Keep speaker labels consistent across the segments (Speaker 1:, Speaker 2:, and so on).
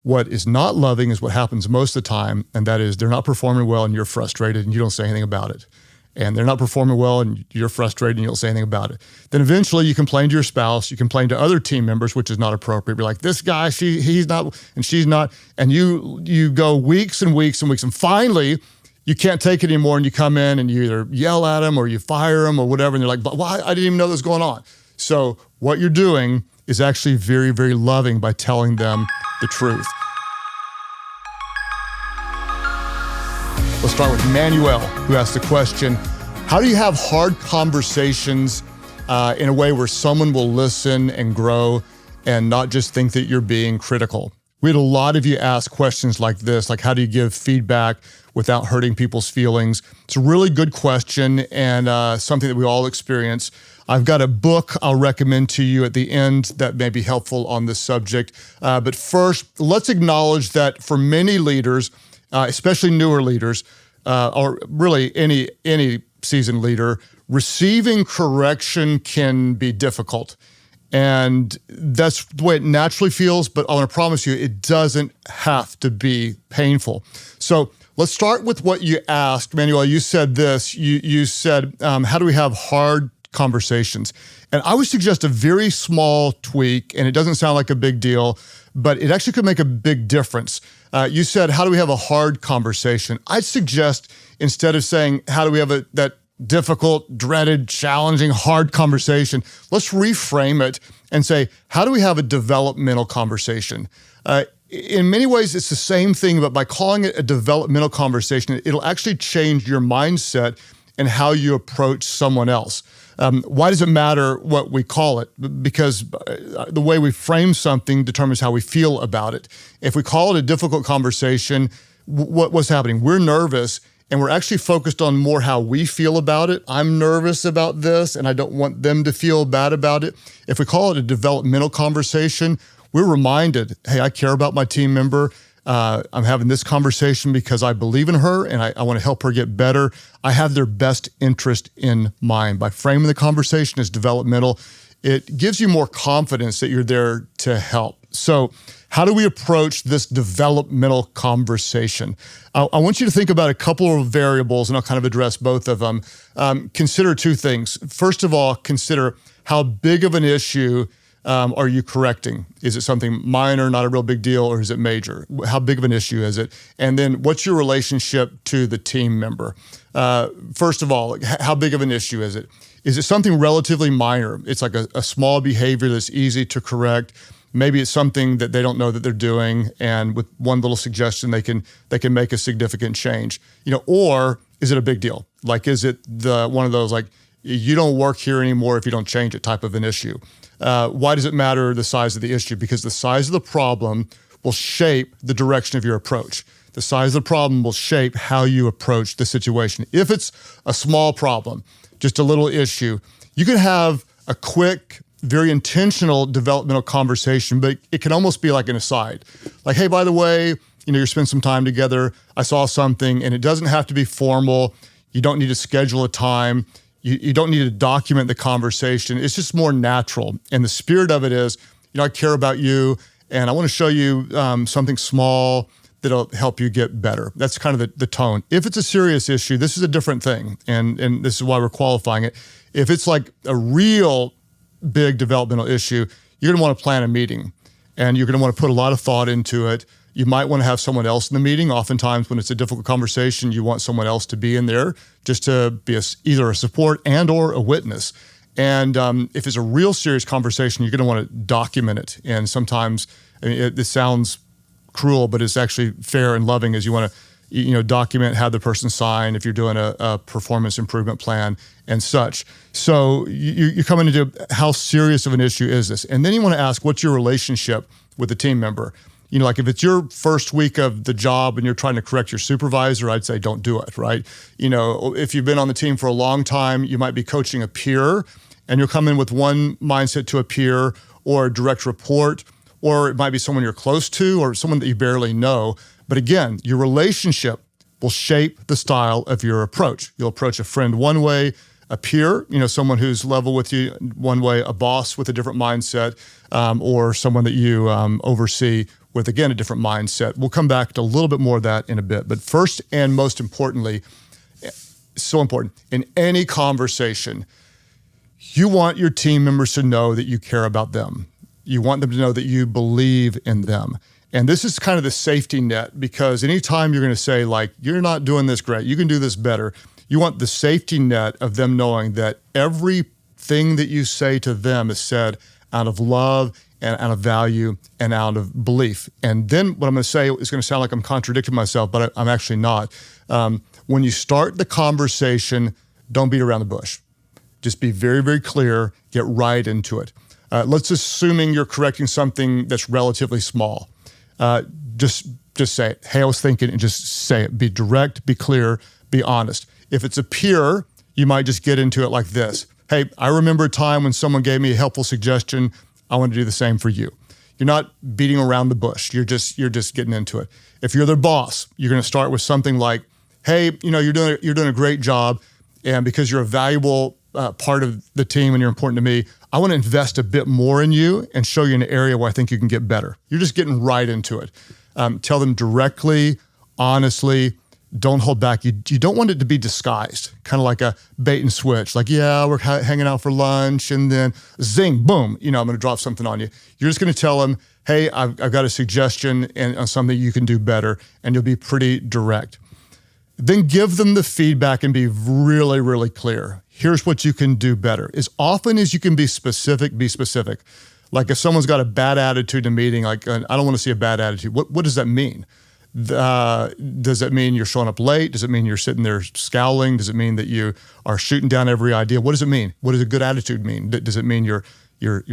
Speaker 1: What is not loving is what happens most of the time, and that is they're not performing well and you're frustrated and you don't say anything about it. And they're not performing well and you're frustrated and you don't say anything about it. Then eventually you complain to your spouse, you complain to other team members, which is not appropriate. You're like, this guy, he's not, and she's not. And you go weeks and weeks and weeks. And finally, you can't take it anymore and you come in and you either yell at them or you fire them or whatever. And they're like, but why? I didn't even know this was going on. So what you're doing is actually very, very loving by telling them the truth. Let's start with Manuel, who asked the question, how do you have hard conversations in a way where someone will listen and grow and not just think that you're being critical? We had a lot of you ask questions like this, like how do you give feedback without hurting people's feelings? It's a really good question and something that we all experience. I've got a book I'll recommend to you at the end that may be helpful on this subject. But first, let's acknowledge that for many leaders, especially newer leaders, or really any seasoned leader, receiving correction can be difficult. And that's the way it naturally feels, but I want to promise you, it doesn't have to be painful. So let's start with what you asked. Manuel, you said this, you said, how do we have hard conversations? And I would suggest a very small tweak, and it doesn't sound like a big deal, but it actually could make a big difference. You said, how do we have a hard conversation? I'd suggest instead of saying, how do we have that difficult, dreaded, challenging, hard conversation, let's reframe it and say, how do we have a developmental conversation? In many ways, it's the same thing, but by calling it a developmental conversation, it'll actually change your mindset and how you approach someone else. Why does it matter what we call it? Because the way we frame something determines how we feel about it. If we call it a difficult conversation, what's happening? We're nervous, and we're actually focused on more how we feel about it. I'm nervous about this, and I don't want them to feel bad about it. If we call it a developmental conversation, we're reminded, hey, I care about my team member. I'm having this conversation because I believe in her and I want to help her get better. I have their best interest in mind. By framing the conversation as developmental, it gives you more confidence that you're there to help. So how do we approach this developmental conversation? I want you to think about a couple of variables, and I'll kind of address both of them. Consider two things. First of all, consider how big of an issue are you correcting? Is it something minor, not a real big deal, or is it major? How big of an issue is it? And then what's your relationship to the team member? First of all, how big of an issue is it? Is it something relatively minor? It's like a small behavior that's easy to correct. Maybe it's something that they don't know that they're doing, and with one little suggestion, they can make a significant change. Or is it a big deal? Like, is it one of those like, you don't work here anymore if you don't change it type of an issue? Why does it matter the size of the issue? Because the size of the problem will shape the direction of your approach. The size of the problem will shape how you approach the situation. If it's a small problem, just a little issue, you can have a quick, very intentional developmental conversation, but it can almost be like an aside. Like, hey, by the way, you're spending some time together. I saw something, and it doesn't have to be formal. You don't need to schedule a time. You don't need to document the conversation. It's just more natural. And the spirit of it is, I care about you, and I want to show you something small that'll help you get better. That's kind of the tone. If it's a serious issue, this is a different thing, and this is why we're qualifying it. If it's like a real big developmental issue, you're going to want to plan a meeting, and you're going to want to put a lot of thought into it. You might want to have someone else in the meeting. Oftentimes when it's a difficult conversation, you want someone else to be in there just to be either a support and or a witness. And if it's a real serious conversation, you're going to want to document it. And sometimes, this sounds cruel, but it's actually fair and loving, as you want to document, have the person sign if you're doing a performance improvement plan and such. So you're coming into how serious of an issue is this? And then you want to ask, what's your relationship with the team member? Like if it's your first week of the job and you're trying to correct your supervisor, I'd say don't do it, right? If you've been on the team for a long time, you might be coaching a peer, and you'll come in with one mindset to a peer or a direct report, or it might be someone you're close to or someone that you barely know. But again, your relationship will shape the style of your approach. You'll approach a friend one way, a peer, someone who's level with you one way, a boss with a different mindset, or someone that you oversee with, again, a different mindset. We'll come back to a little bit more of that in a bit. But first and most importantly, so important, in any conversation, you want your team members to know that you care about them. You want them to know that you believe in them. And this is kind of the safety net, because anytime you're going to say, like, you're not doing this great, you can do this better, you want the safety net of them knowing that everything that you say to them is said out of love and out of value and out of belief. And then what I'm going to say is going to sound like I'm contradicting myself, but I'm actually not. When you start the conversation, don't beat around the bush. Just be very, very clear, get right into it. Let's assuming you're correcting something that's relatively small. Just say it. Hey, I was thinking, and just say it. Be direct, be clear, be honest. If it's a peer, you might just get into it like this. Hey, I remember a time when someone gave me a helpful suggestion. I want to do the same for you. You're not beating around the bush. You're just getting into it. If you're their boss, you're going to start with something like, hey, you're doing a great job, and because you're a valuable part of the team and you're important to me, I want to invest a bit more in you and show you an area where I think you can get better. You're just getting right into it. Tell them directly, honestly, don't hold back. You don't want it to be disguised, kind of like a bait and switch. Like, yeah, we're hanging out for lunch, and then zing, boom, I'm going to drop something on you. You're just going to tell them, hey, I've got a suggestion and on something you can do better, and you'll be pretty direct. Then give them the feedback and be really, really clear. Here's what you can do better. As often as you can be specific, be specific. Like if someone's got a bad attitude in a meeting, like, I don't want to see a bad attitude. What does that mean? Does that mean you're showing up late? Does it mean you're sitting there scowling? Does it mean that you are shooting down every idea? What does it mean? What does a good attitude mean? Does it mean you're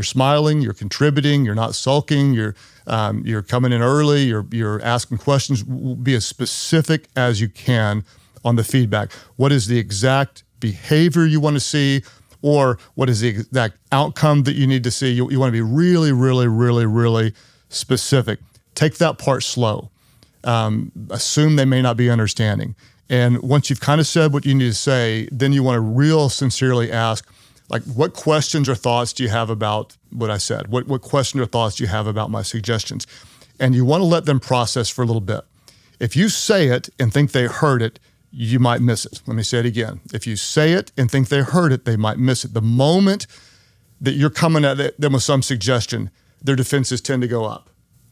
Speaker 1: smiling, you're contributing, you're not sulking, you're coming in early, you're asking questions? Be as specific as you can on the feedback. What is the exact behavior you want to see, or what is the exact outcome that you need to see? You want to be really, really, really, really specific. Take that part slow. Assume they may not be understanding. And once you've kind of said what you need to say, then you want to real sincerely ask, like, what questions or thoughts do you have about what I said? What questions or thoughts do you have about my suggestions? And you want to let them process for a little bit. If you say it and think they heard it, you might miss it. Let me say it again. If you say it and think they heard it, they might miss it. The moment that you're coming at them with some suggestion, their defenses tend to go up.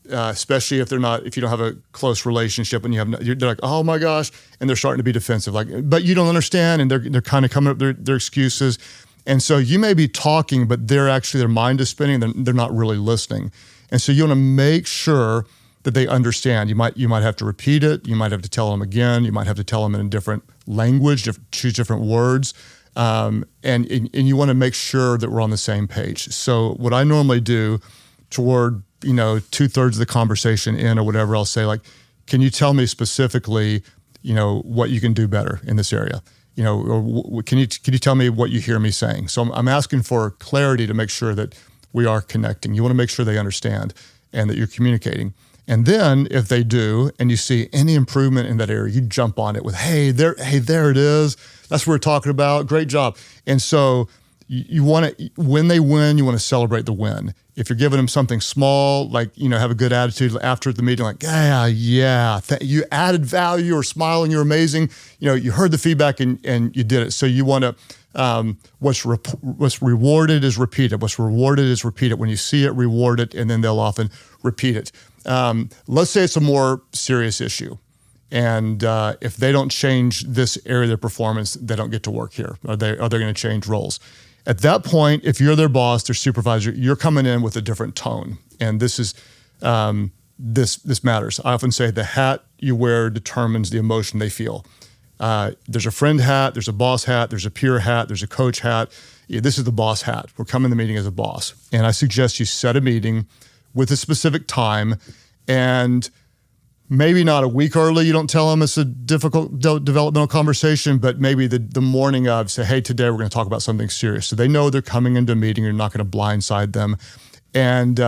Speaker 1: Especially if you don't have a close relationship and they're like, oh my gosh, and they're starting to be defensive, like, but you don't understand, and they're kind of coming up with their excuses. And so you may be talking, but their mind is spinning, they're not really listening. And so you want to make sure that they understand. You might have to repeat it, you might have to tell them again, you might have to tell them in a different language, choose different words, and you want to make sure that we're on the same page. So what I normally do toward 2/3 of the conversation in or whatever, I'll say, like, can you tell me specifically, what you can do better in this area? Or can you tell me what you hear me saying? So I'm asking for clarity to make sure that we are connecting. You want to make sure they understand and that you're communicating. And then if they do, and you see any improvement in that area, you jump on it with, hey, there it is. That's what we're talking about. Great job. And so you want to, when they win, you want to celebrate the win. If you're giving them something small, like, have a good attitude after the meeting, like, you added value, or smiling, you're amazing. You heard the feedback and you did it. So you want to, what's rewarded is repeated. What's rewarded is repeated. When you see it, reward it, and then they'll often repeat it. Let's say it's a more serious issue. And if they don't change this area of their performance, they don't get to work here. Are they going to change roles? At that point, if you're their boss, their supervisor, you're coming in with a different tone. And this is this matters. I often say the hat you wear determines the emotion they feel. There's a friend hat, there's a boss hat, there's a peer hat, there's a coach hat. Yeah, this is the boss hat. We're coming to the meeting as a boss. And I suggest you set a meeting with a specific time, and maybe not a week early. You don't tell them it's a difficult developmental conversation, but maybe the morning of, say, hey, today we're going to talk about something serious. So they know they're coming into a meeting. You're not going to blindside them. And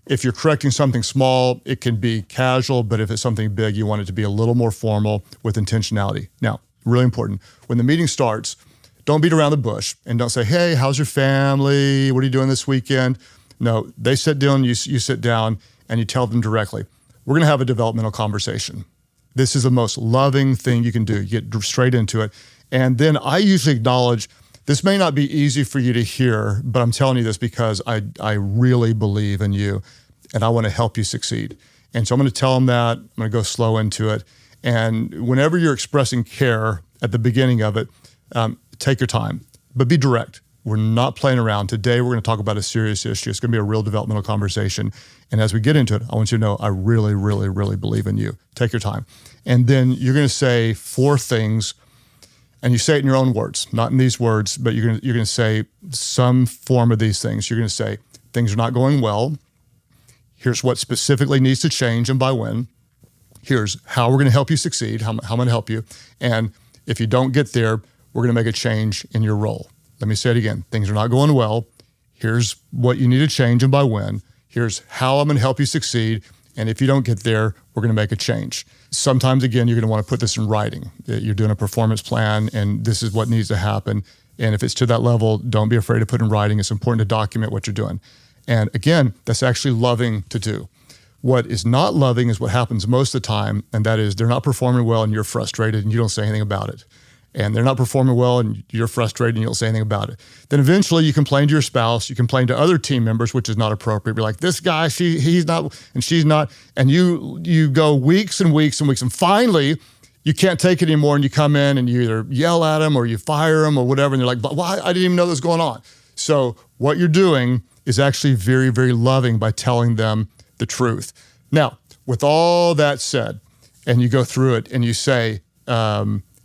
Speaker 1: if you're correcting something small, it can be casual, but if it's something big, you want it to be a little more formal with intentionality. Now, really important, when the meeting starts, don't beat around the bush and don't say, hey, how's your family? What are you doing this weekend? No, they sit down, you sit down, and you tell them directly, we're going to have a developmental conversation. This is the most loving thing you can do. You get straight into it. And then I usually acknowledge, this may not be easy for you to hear, but I'm telling you this because I really believe in you and I want to help you succeed. And so I'm going to tell them that. I'm going to go slow into it. And whenever you're expressing care at the beginning of it, take your time, but be direct. We're not playing around. Today, we're going to talk about a serious issue. It's going to be a real developmental conversation. And as we get into it, I want you to know I really, really, really believe in you. Take your time. And then you're going to say 4 things, and you say it in your own words, not in these words, but you're going to say some form of these things. You're going to say, things are not going well. Here's what specifically needs to change and by when. Here's how we're going to help you succeed, how I'm going to help you. And if you don't get there, we're going to make a change in your role. Let me say it again. Things are not going well. Here's what you need to change and by when. Here's how I'm going to help you succeed. And if you don't get there, we're going to make a change. Sometimes, again, you're going to want to put this in writing. You're doing a performance plan, and this is what needs to happen. And if it's to that level, don't be afraid to put in writing. It's important to document what you're doing. And again, that's actually loving to do. What is not loving is what happens most of the time, and that is they're not performing well and you're frustrated and you don't say anything about it. And they're not performing well and you're frustrated and you don't say anything about it. Then eventually you complain to your spouse, you complain to other team members, which is not appropriate. You're like, this guy, he's not, and she's not. And you go weeks and weeks and weeks. And finally, you can't take it anymore and you come in and you either yell at them or you fire them or whatever. And they're like, but why? I didn't even know this was going on. So what you're doing is actually very, very loving by telling them the truth. Now, with all that said, and you go through it and you say,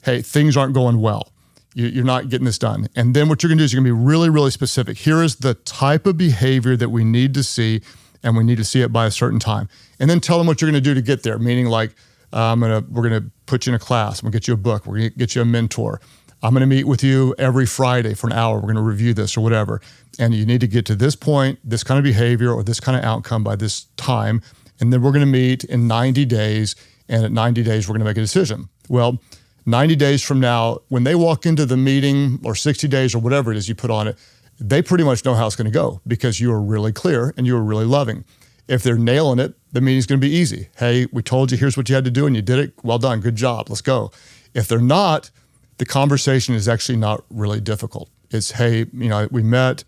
Speaker 1: hey, things aren't going well. You're not getting this done. And then what you're going to do is you're going to be really, really specific. Here is the type of behavior that we need to see, and we need to see it by a certain time. And then tell them what you're going to do to get there, meaning like, we're going to put you in a class. I'm going to get you a book. We're going to get you a mentor. I'm going to meet with you every Friday for an hour. We're going to review this or whatever. And you need to get to this point, this kind of behavior or this kind of outcome by this time. And then we're going to meet in 90 days. And at 90 days, we're going to make a decision. Well, 90 days from now, when they walk into the meeting or 60 days or whatever it is you put on it, they pretty much know how it's going to go because you are really clear and you are really loving. If they're nailing it, the meeting's going to be easy. Hey, we told you, here's what you had to do and you did it. Well done. Good job. Let's go. If they're not, the conversation is actually not really difficult. It's, hey, we met,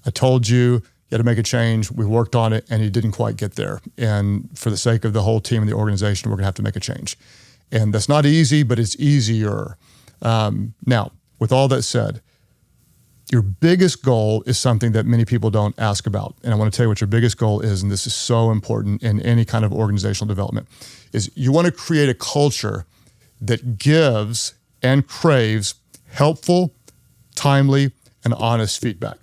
Speaker 1: I told you, you had to make a change. We worked on it and you didn't quite get there. And for the sake of the whole team and the organization, we're going to have to make a change. And that's not easy, but it's easier. Now, with all that said, your biggest goal is something that many people don't ask about. And I want to tell you what your biggest goal is, and this is so important in any kind of organizational development, is you want to create a culture that gives and craves helpful, timely, and honest feedback.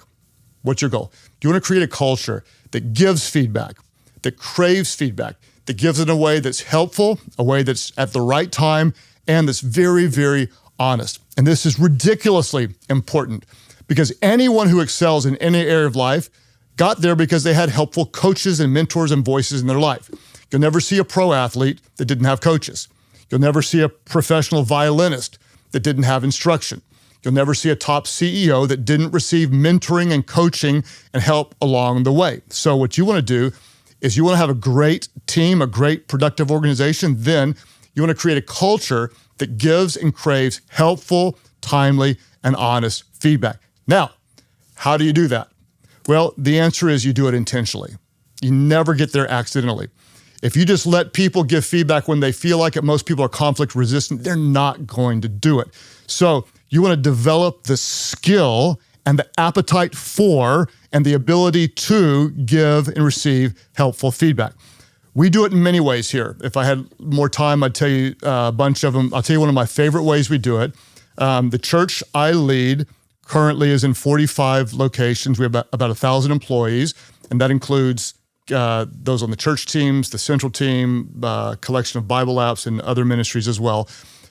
Speaker 1: What's your goal? You want to create a culture that gives feedback, that craves feedback, that gives it in a way that's helpful, a way that's at the right time, and that's very, very honest. And this is ridiculously important because anyone who excels in any area of life got there because they had helpful coaches and mentors and voices in their life. You'll never see a pro athlete that didn't have coaches. You'll never see a professional violinist that didn't have instruction. You'll never see a top CEO that didn't receive mentoring and coaching and help along the way. So what you want to do is you want to have a great team, a great productive organization. Then you want to create a culture that gives and craves helpful, timely, and honest feedback. Now, how do you do that? Well, the answer is you do it intentionally. You never get there accidentally. If you just let people give feedback when they feel like it, most people are conflict resistant, they're not going to do it. So you want to develop the skill and the appetite for and the ability to give and receive helpful feedback. We do it in many ways here. If I had more time, I'd tell you a bunch of them. I'll tell you one of my favorite ways we do it. The church I lead currently is in 45 locations. We have about 1,000 employees, and that includes those on the church teams, the central team, collection of Bible apps, and other ministries as well.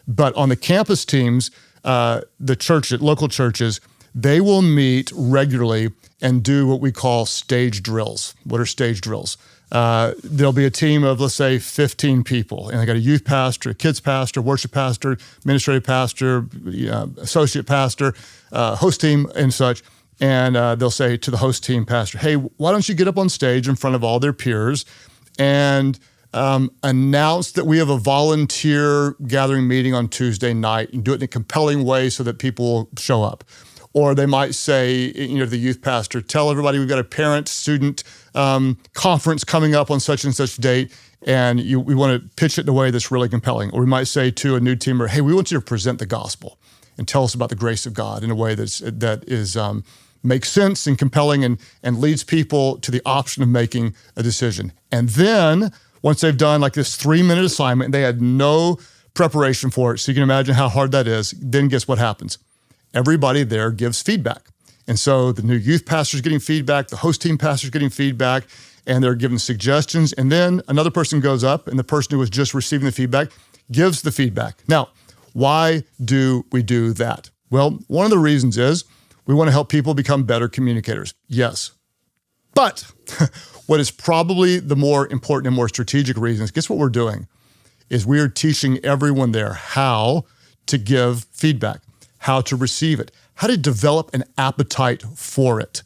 Speaker 1: But on the campus teams, the church, local churches, they will meet regularly and do what we call stage drills. What are stage drills? There'll be a team of, let's say, 15 people, and they got a youth pastor, a kids pastor, worship pastor, administrative pastor, associate pastor, host team, and such. And they'll say to the host team pastor, hey, why don't you get up on stage in front of all their peers and announce that we have a volunteer gathering meeting on Tuesday night and do it in a compelling way so that people will show up. Or they might say, the youth pastor, tell everybody we've got a parent-student conference coming up on such and such date, and we want to pitch it in a way that's really compelling. Or we might say to a new teamer, hey, we want you to present the gospel and tell us about the grace of God in a way that makes sense and compelling and leads people to the option of making a decision. And then once they've done like this 3-minute assignment, and they had no preparation for it, so you can imagine how hard that is, then guess what happens? Everybody there gives feedback. And so the new youth pastor's getting feedback, the host team pastor's getting feedback, and they're giving suggestions. And then another person goes up, and the person who was just receiving the feedback gives the feedback. Now, why do we do that? Well, one of the reasons is we want to help people become better communicators. Yes. But what is probably the more important and more strategic reason is, guess what we're doing? Is we are teaching everyone there how to give feedback, how to receive it, how to develop an appetite for it.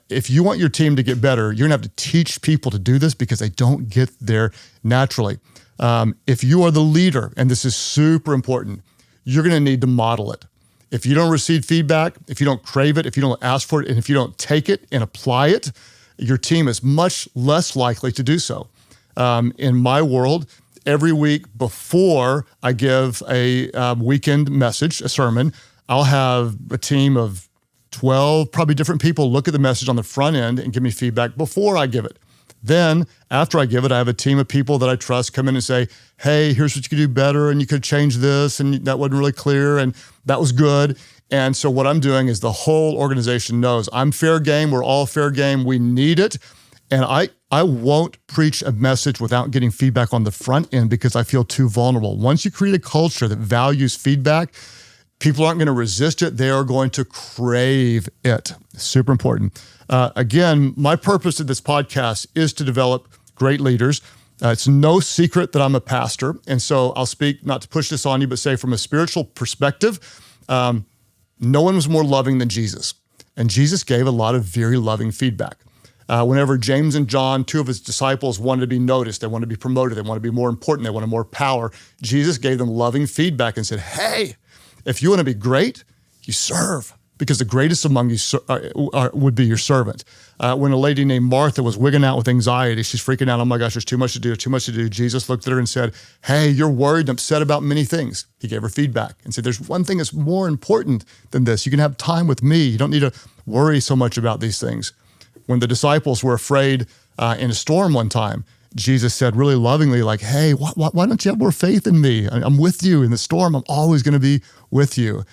Speaker 1: If you want your team to get better, you're gonna have to teach people to do this because they don't get there naturally. If you are the leader, and this is super important, you're gonna need to model it. If you don't receive feedback, if you don't crave it, if you don't ask for it, and if you don't take it and apply it, your team is much less likely to do so. In my world, every week before I give a weekend message, a sermon, I'll have a team of 12 probably different people look at the message on the front end and give me feedback before I give it. Then after I give it, I have a team of people that I trust come in and say, hey, here's what you could do better, and you could change this, and that wasn't really clear, and that was good. And so what I'm doing is the whole organization knows I'm fair game, we're all fair game, we need it. And I won't preach a message without getting feedback on the front end because I feel too vulnerable. Once you create a culture that values feedback, people aren't going to resist it. They are going to crave it. Super important. Again, my purpose of this podcast is to develop great leaders. It's no secret that I'm a pastor. And so I'll speak, not to push this on you, but say from a spiritual perspective, no one was more loving than Jesus. And Jesus gave a lot of very loving feedback. Whenever James and John, two of his disciples, wanted to be noticed, they wanted to be promoted, they wanted to be more important, they wanted more power, Jesus gave them loving feedback and said, hey, if you want to be great, you serve, because the greatest among you would be your servant. When a lady named Martha was wigging out with anxiety, she's freaking out, oh my gosh, there's too much to do. Jesus looked at her and said, hey, you're worried and upset about many things. He gave her feedback and said, there's one thing that's more important than this. You can have time with me. You don't need to worry so much about these things. When the disciples were afraid in a storm one time, Jesus said really lovingly, like, hey, why don't you have more faith in me? I'm with you in the storm. I'm always going to be with you.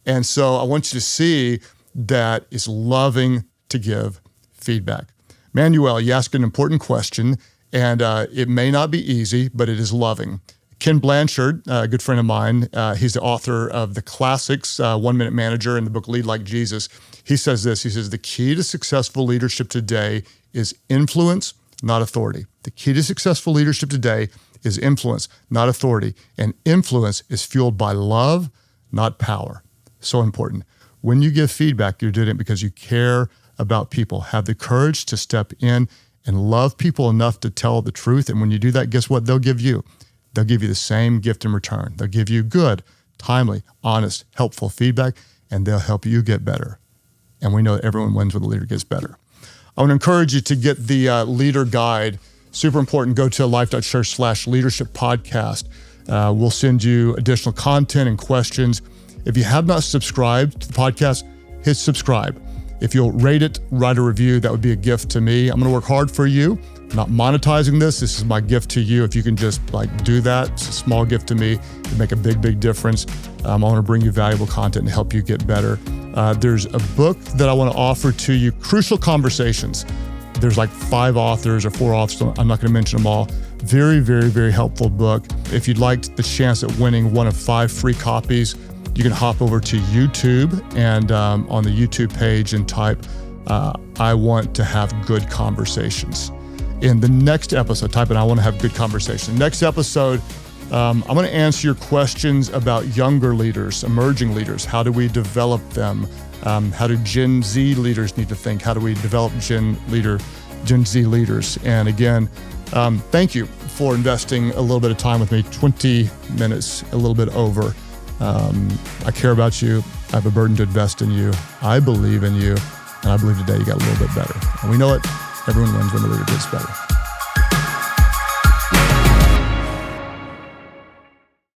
Speaker 1: And so I want you to see that it's loving to give feedback. Manuel, you asked an important question, and it may not be easy, but it is loving. Ken Blanchard, a good friend of mine, he's the author of the classics, 1 Minute Manager, and the book Lead Like Jesus. He says this, he says, the key to successful leadership today is influence, not authority. The key to successful leadership today is influence, not authority. And influence is fueled by love, not power. So important. When you give feedback, you're doing it because you care about people. Have the courage to step in and love people enough to tell the truth. And when you do that, guess what they'll give you? They'll give you the same gift in return. They'll give you good, timely, honest, helpful feedback, and they'll help you get better. And we know that everyone wins when the leader gets better. I want to encourage you to get the leader guide. Super important. Go to Life.Church/leadership podcast. We'll send you additional content and questions. If you have not subscribed to the podcast, hit subscribe. If you'll rate it, write a review, that would be a gift to me. I'm going to work hard for you. I'm not monetizing this. This is my gift to you. If you can just do that, it's a small gift to me. It'd make a big, big difference. I want to bring you valuable content and help you get better. There's a book that I want to offer to you, Crucial Conversations. There's 5 authors or 4 authors. I'm not going to mention them all. Very, very, very helpful book. If you'd like the chance at winning one of 5 free copies, you can hop over to YouTube and on the YouTube page and type, I want to have good conversations. In the next episode, type in, I want to have good conversation. Next episode, I'm going to answer your questions about younger leaders, emerging leaders. How do we develop them? How do Gen Z leaders need to think? How do we develop Gen Z leaders? And again, Thank you for investing a little bit of time with me, 20 minutes, a little bit over. I care about you. I have a burden to invest in you. I believe in you. And I believe today you got a little bit better. And we know it. Everyone wins when the leader gets better.